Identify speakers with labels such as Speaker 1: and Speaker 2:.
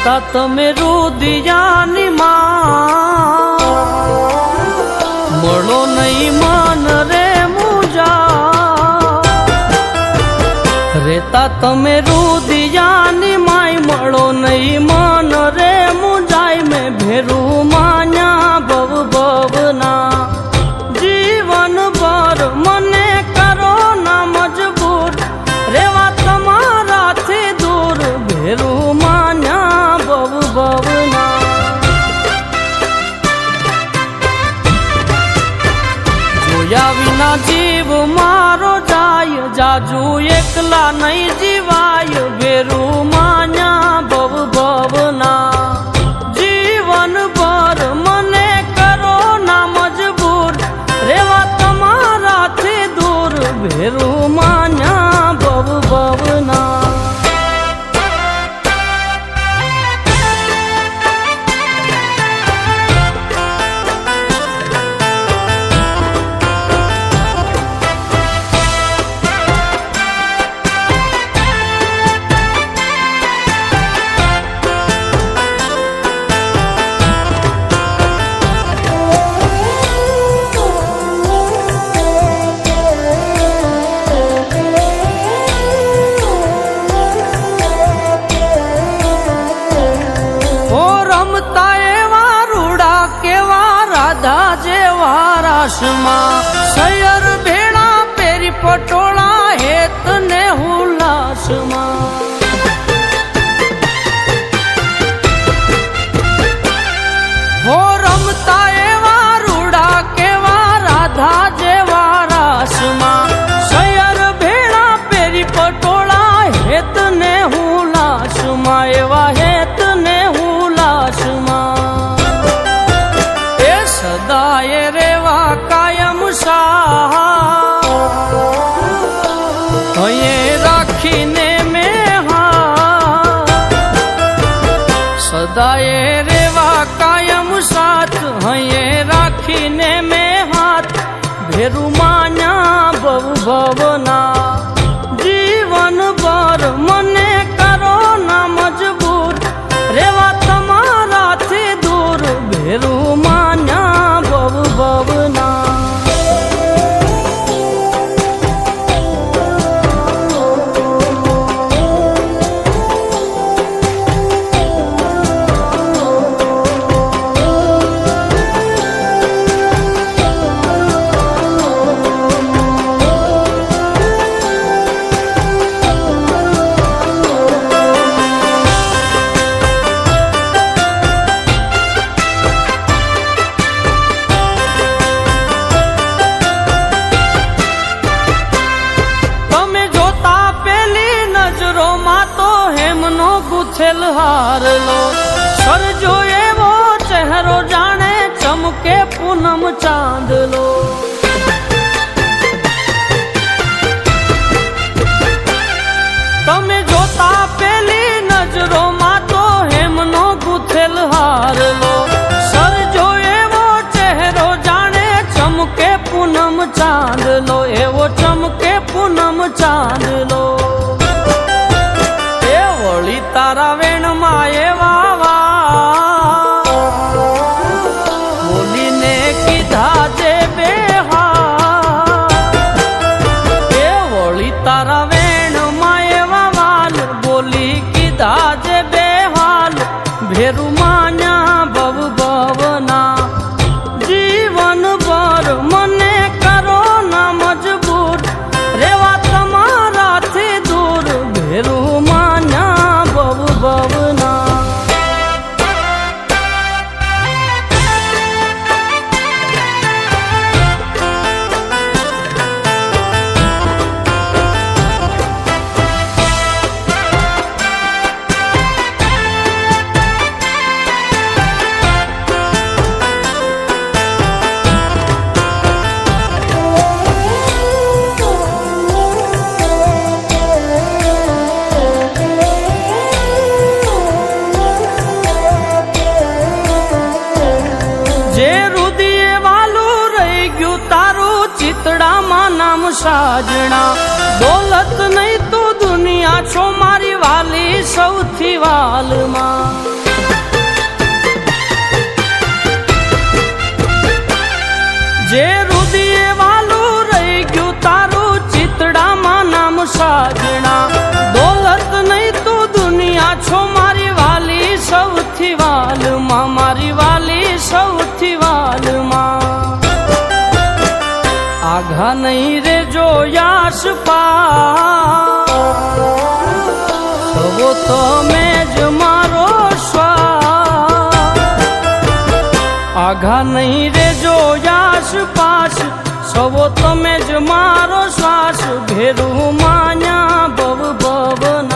Speaker 1: રેતા તમે રુદિયાની માં, મળો નહીં મન રે મુજા. રેતા તમે રુદિયાની માય, મળો નહીં મન રે મુજાય. મેં ભેરું માન્યા ભવ ભવના, જીવન ભર મને કરો ના મજબૂર. રેવા તમારાથી દૂર, ભેરું માન્યા ભવ ભવના. જોયા વિના જીવ મારો જાય, જાજુ એકલા નહીં જીવાય. ભેરું માન્યા ભવ ભવના, જીવન ભર મને કરો ના મજબૂર. રેવા તમારાથી દૂર, ભેરું માન્યા ભવ ભવના. સૈયર ભેળા પેરી પટોળા હેત ને હુલાસમાં. હો રમતા એવા રૂડા કેવા રાધા જેવા રાસમાં. સૈયર ભેળા પેરી પટોળા હેત ને હુલાસમાં, એવા હેત ને હુલાસમાં. એ સદાય રેવા કાયમ હૈયે રાખીને મેં હાથ. સદાય રેવા કાયમ સાથ, હૈયે રાખીને મેં હાથ. ભેરું માન્યા ભવ ભવના, જીવન ભર મને કરો ના મજબૂર. રેવા તમારાથી દૂર, ભેરું માન્યા ભવ ભવના. ગુથેલ હારલો સરજો એવો ચહેરો, જાણે ચમકે પૂનમ ચાંદલો. તમે જોતા પેલી નજરોમાં તો હેમનો ગુથેલ હારલો. સરજો એવો ચહેરો, જાણે ચમકે પૂનમ ચાંદલો. એવો ચમકે પૂનમ ચાંદલો. વળી તારા વેણમાં એવા બોલીને કીધા જે બે હાલ. એ વળી તારા વેણમાં એવા વાલ, બોલી કીધા જે બે હાલ. ભેરું માન્યા ભવ ભવના, જીવન ભર મને કરો ના મજબૂર. રેવા તમારાથી દૂર, ભેરું માન્યા ભવ ભવના. સાજણા, દોલત નહીં તું દુનિયા દુનિયા છો મારી વાલી સૌથી વાલમાં જે રુદિયે વાલું રહી ગયું તારું ચિતડામાં નામ સાજણા દોલત નહીં તું દુનિયા છો મારી વાલી સૌથી વાલમાં મારી વાલી સૌથી વાલમાં આઘા નહીં રે જો યાશ પા સવો તમે જ મારો શ્વાસ આઘા નહીં રે જો યાશ પાસ સવો તમે જ મારો શ્વાસ ભેરું માન્યા ભવ ભવન